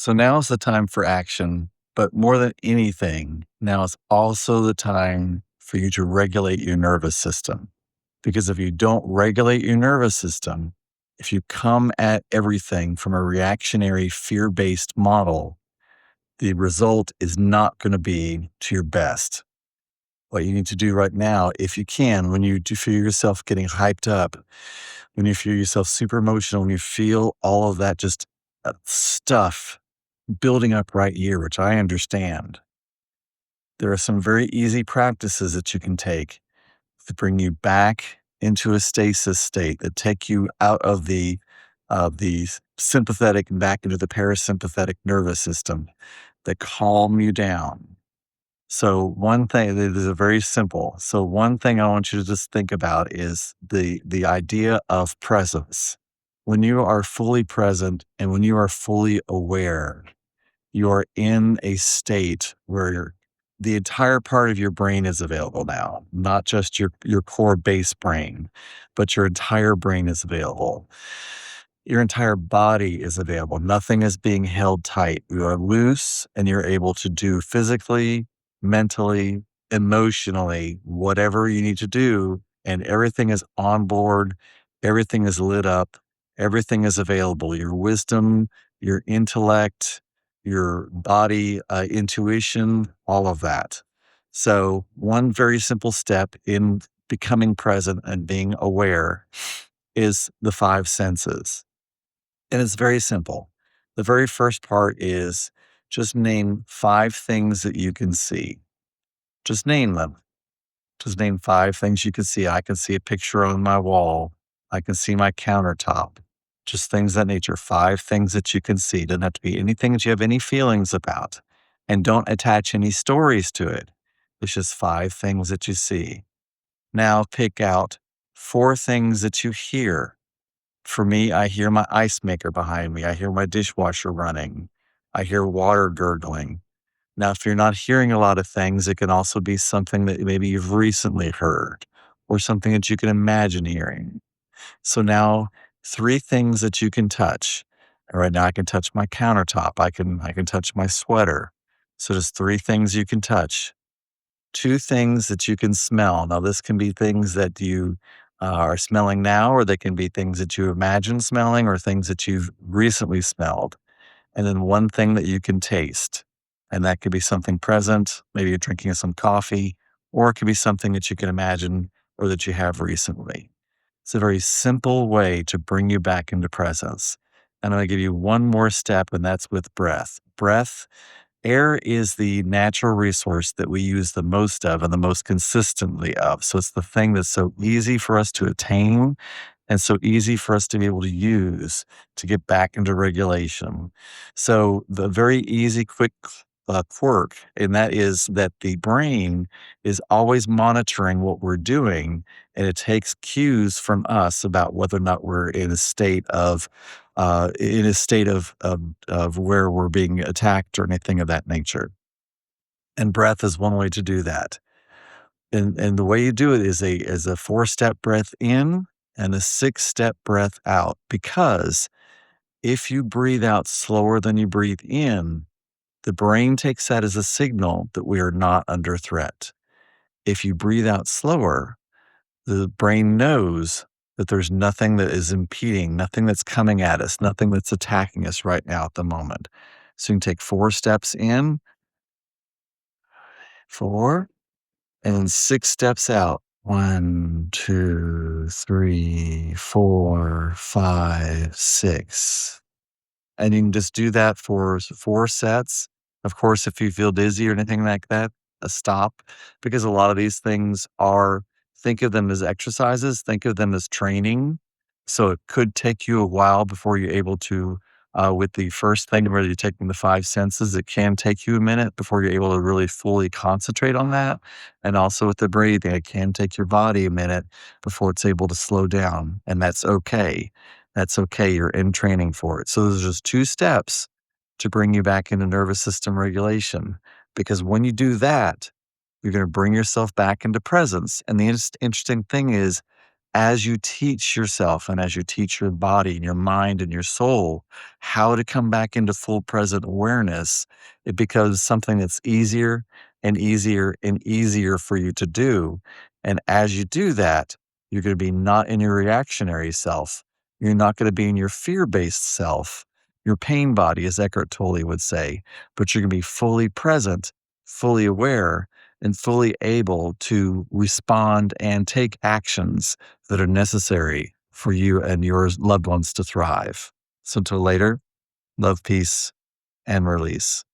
So now is the time for action, but more than anything, now is also the time for you to regulate your nervous system. Because if you don't regulate your nervous system, if you come at everything from a reactionary, fear based model, the result is not going to be to your best. What you need to do right now, if you can, when you do feel yourself getting hyped up, when you feel yourself super emotional, when you feel all of that just stuff building up right here, which I understand, there are some very easy practices that you can take to bring you back into a stasis state that take you out of the sympathetic and back into the parasympathetic nervous system that calm you down. So one thing that is a very simple. So one thing I want you to just think about is the idea of presence. When you are fully present and when you are fully aware, you are in a state where the entire part of your brain is available now, not just your core base brain, but your entire brain is available. Your entire body is available. Nothing is being held tight. You are loose and you're able to do physically, mentally, emotionally, whatever you need to do. And everything is on board. Everything is lit up. Everything is available. Your wisdom, your intellect, your body, intuition, all of that. So, one very simple step in becoming present and being aware is the five senses. And it's very simple. The very first part is just name five things that you can see. Just name them. Just name five things you can see. I can see a picture on my wall. I can see my countertop. Just things of that nature. Five things that you can see. Doesn't have to be anything that you have any feelings about. And don't attach any stories to it. It's just five things that you see. Now pick out four things that you hear. For me, I hear my ice maker behind me. I hear my dishwasher running. I hear water gurgling. Now, if you're not hearing a lot of things, it can also be something that maybe you've recently heard or something that you can imagine hearing. So now three things that you can touch. And right now I can touch my countertop. I can touch my sweater. So just three things you can touch. Two things that you can smell. Now, this can be things that you are smelling now, or they can be things that you imagine smelling, or things that you've recently smelled. And then one thing that you can taste. And that could be something present. Maybe you're drinking some coffee, or it could be something that you can imagine or that you have recently. It's a very simple way to bring you back into presence. And I'm going to give you one more step, and that's with breath. Air is the natural resource that we use the most of and the most consistently of. So it's the thing that's so easy for us to attain and so easy for us to be able to use to get back into regulation. So the very easy, quick quirk, and that is that the brain is always monitoring what we're doing, and it takes cues from us about whether or not we're in a state of where we're being attacked or anything of that nature. And breath is one way to do that. And the way you do it is a four-step breath in and a six-step breath out. Because if you breathe out slower than you breathe in, the brain takes that as a signal that we are not under threat. If you breathe out slower, the brain knows that there's nothing that is impeding, nothing that's coming at us, nothing that's attacking us right now at the moment. So you can take four steps in, four, and then six steps out. One, two, three, four, five, six. And you can just do that for four sets. Of course, if you feel dizzy or anything like that, stop, because a lot of these things think of them as exercises, think of them as training. So it could take you a while before you're able to, with the first thing where you're taking the five senses, it can take you a minute before you're able to really fully concentrate on that. And also with the breathing, it can take your body a minute before it's able to slow down. And that's okay. That's okay. You're in training for it. So there's just two steps to bring you back into nervous system regulation. Because when you do that, you're going to bring yourself back into presence. And the interesting thing is as you teach yourself and as you teach your body and your mind and your soul how to come back into full present awareness, it becomes something that's easier and easier and easier for you to do. And as you do that, you're going to be not in your reactionary self. You're not going to be in your fear based self, your pain body, as Eckhart Tolle would say, but you're going to be fully present, fully aware, and fully able to respond and take actions that are necessary for you and your loved ones to thrive. So until later, love, peace, and release.